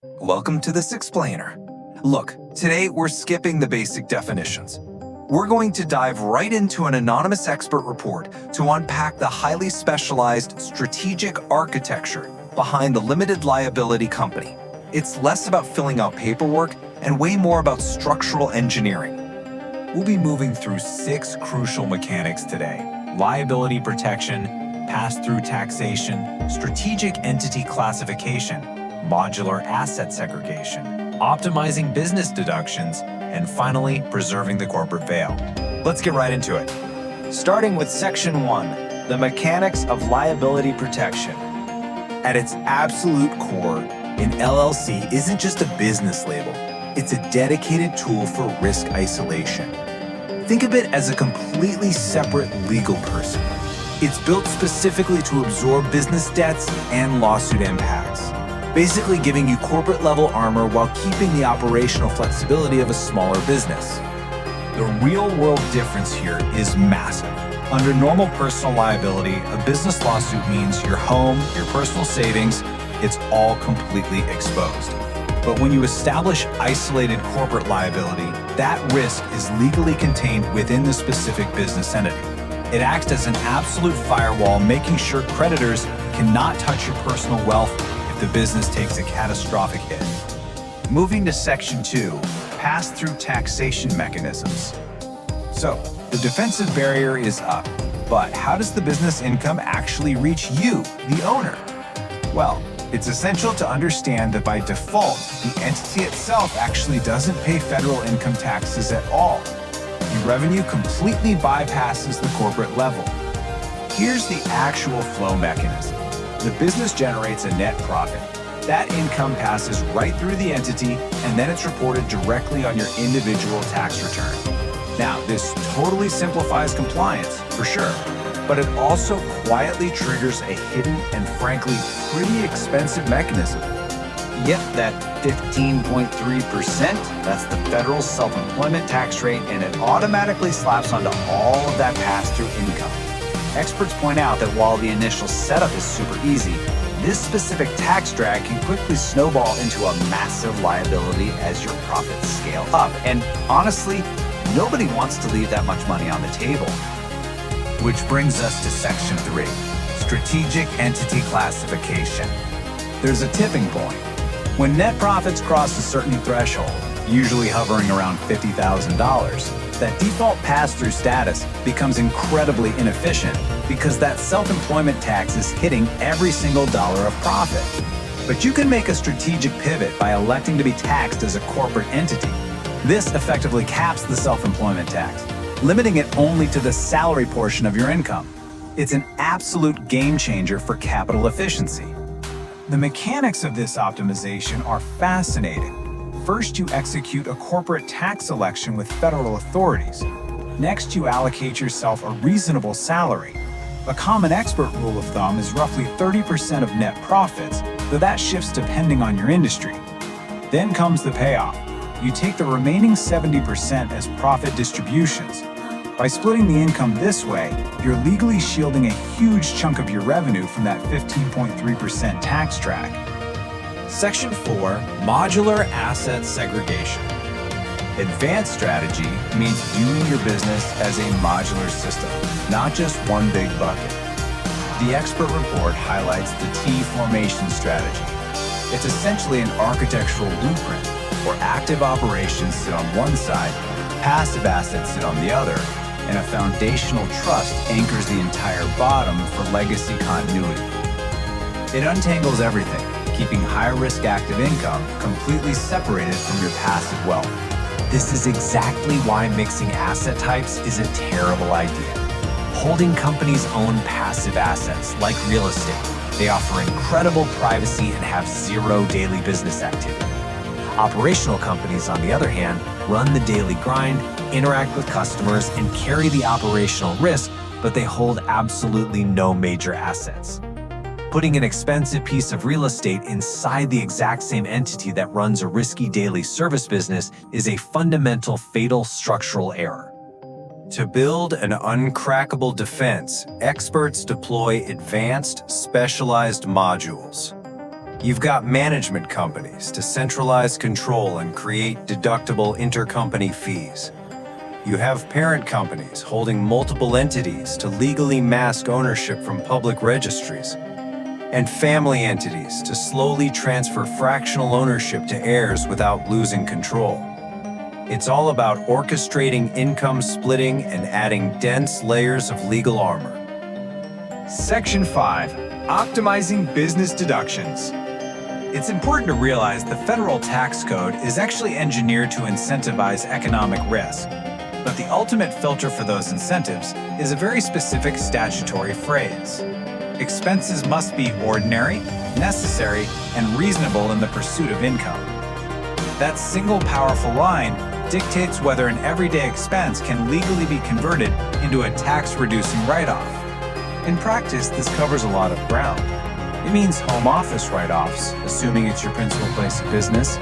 Welcome to this explainer. Look, today we're skipping the basic definitions. We're going to dive right into an anonymous expert report to unpack the highly specialized strategic architecture behind the Limited Liability Company. It's less about filling out paperwork and way more about structural engineering. We'll be moving through 6 crucial mechanics today: liability protection, pass-through taxation, strategic entity classification, modular asset segregation, optimizing business deductions, and finally, preserving the corporate veil. Let's get right into it. Starting with Section 1, the mechanics of liability protection. At its absolute core, an LLC isn't just a business label. It's a dedicated tool for risk isolation. Think of it as a completely separate legal person. It's built specifically to absorb business debts and lawsuit impacts, basically giving you corporate-level armor while keeping the operational flexibility of a smaller business. The real-world difference here is massive. Under normal personal liability, a business lawsuit means your home, your personal savings, it's all completely exposed. But when you establish isolated corporate liability, that risk is legally contained within the specific business entity. It acts as an absolute firewall, making sure creditors cannot touch your personal wealth if the business takes a catastrophic hit. Moving to Section 2, pass-through taxation mechanisms. So, the defensive barrier is up, but how does the business income actually reach you, the owner? Well, it's essential to understand that by default, the entity itself actually doesn't pay federal income taxes at all. The revenue completely bypasses the corporate level. Here's the actual flow mechanism. The business generates a net profit. That income passes right through the entity, and then it's reported directly on your individual tax return. Now, this totally simplifies compliance, for sure, but it also quietly triggers a hidden and frankly pretty expensive mechanism. Yep, that 15.3%, that's the federal self-employment tax rate, and it automatically slaps onto all of that pass-through income. Experts point out that while the initial setup is super easy, this specific tax drag can quickly snowball into a massive liability as your profits scale up. And honestly, nobody wants to leave that much money on the table. Which brings us to Section 3, strategic entity classification. There's a tipping point. When net profits cross a certain threshold, usually hovering around $50,000, that default pass-through status becomes incredibly inefficient because that self-employment tax is hitting every single dollar of profit. But you can make a strategic pivot by electing to be taxed as a corporate entity. This effectively caps the self-employment tax, limiting it only to the salary portion of your income. It's an absolute game changer for capital efficiency. The mechanics of this optimization are fascinating. First, you execute a corporate tax election with federal authorities. Next, you allocate yourself a reasonable salary. A common expert rule of thumb is roughly 30% of net profits, though that shifts depending on your industry. Then comes the payoff. You take the remaining 70% as profit distributions. By splitting the income this way, you're legally shielding a huge chunk of your revenue from that 15.3% tax drag. Section 4, modular asset segregation. Advanced strategy means viewing your business as a modular system, not just one big bucket. The expert report highlights the T formation strategy. It's essentially an architectural blueprint where active operations sit on one side, passive assets sit on the other, and a foundational trust anchors the entire bottom for legacy continuity. It untangles everything, keeping high-risk active income completely separated from your passive wealth. This is exactly why mixing asset types is a terrible idea. Holding companies own passive assets, like real estate, they offer incredible privacy and have zero daily business activity. Operational companies, on the other hand, run the daily grind, interact with customers, and carry the operational risk, but they hold absolutely no major assets. Putting an expensive piece of real estate inside the exact same entity that runs a risky daily service business is a fundamental, fatal structural error. To build an uncrackable defense, experts deploy advanced, specialized modules. You've got management companies to centralize control and create deductible intercompany fees. You have parent companies holding multiple entities to legally mask ownership from public registries, and family entities to slowly transfer fractional ownership to heirs without losing control. It's all about orchestrating income splitting and adding dense layers of legal armor. Section 5. Optimizing business deductions. It's important to realize the federal tax code is actually engineered to incentivize economic risk, but the ultimate filter for those incentives is a very specific statutory phrase. Expenses must be ordinary, necessary, and reasonable in the pursuit of income. That single powerful line dictates whether an everyday expense can legally be converted into a tax-reducing write-off. In practice, this covers a lot of ground. It means home office write-offs, assuming it's your principal place of business,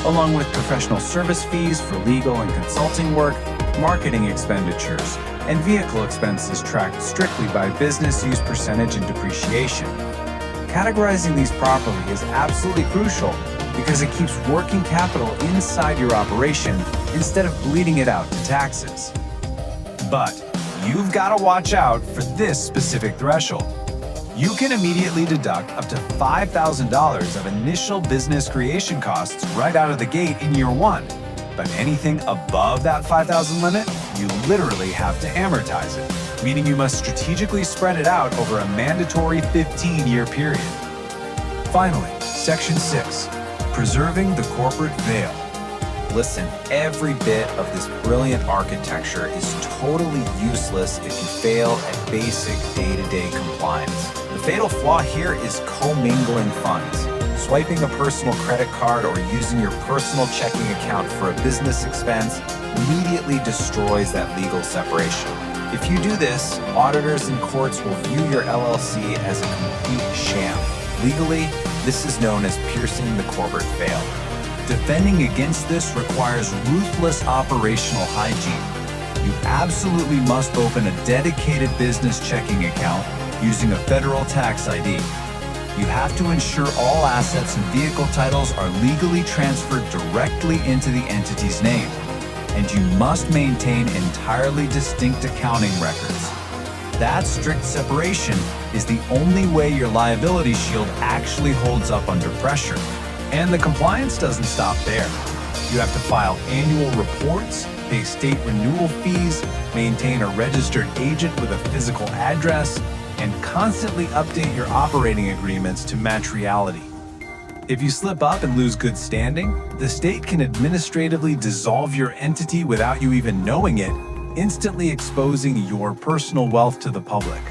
along with professional service fees for legal and consulting work, marketing expenditures, and vehicle expenses tracked strictly by business use percentage and depreciation. Categorizing these properly is absolutely crucial because it keeps working capital inside your operation instead of bleeding it out to taxes. But you've got to watch out for this specific threshold. You can immediately deduct up to $5,000 of initial business creation costs right out of the gate in year one. But anything above that $5,000 limit, you literally have to amortize it, meaning you must strategically spread it out over a mandatory 15-year period. Finally, Section 6, preserving the corporate veil. Listen, every bit of this brilliant architecture is totally useless if you fail at basic day-to-day compliance. The fatal flaw here is commingling funds. Swiping a personal credit card or using your personal checking account for a business expense immediately destroys that legal separation. If you do this, auditors and courts will view your LLC as a complete sham. Legally, this is known as piercing the corporate veil. Defending against this requires ruthless operational hygiene. You absolutely must open a dedicated business checking account using a federal tax ID. You have to ensure all assets and vehicle titles are legally transferred directly into the entity's name, and you must maintain entirely distinct accounting records. That strict separation is the only way your liability shield actually holds up under pressure. And the compliance doesn't stop there. You have to file annual reports, pay state renewal fees, maintain a registered agent with a physical address, and constantly update your operating agreements to match reality. If you slip up and lose good standing, the state can administratively dissolve your entity without you even knowing it, instantly exposing your personal wealth to the public.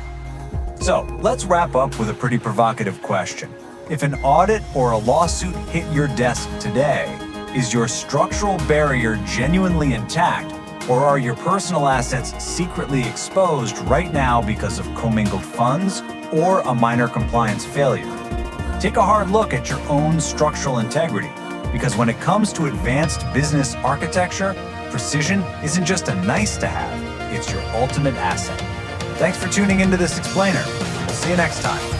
So, let's wrap up with a pretty provocative question. If an audit or a lawsuit hit your desk today, is your structural barrier genuinely intact, or are your personal assets secretly exposed right now because of commingled funds or a minor compliance failure? Take a hard look at your own structural integrity, because when it comes to advanced business architecture, precision isn't just a nice-to-have, it's your ultimate asset. Thanks for tuning into this explainer. We'll see you next time.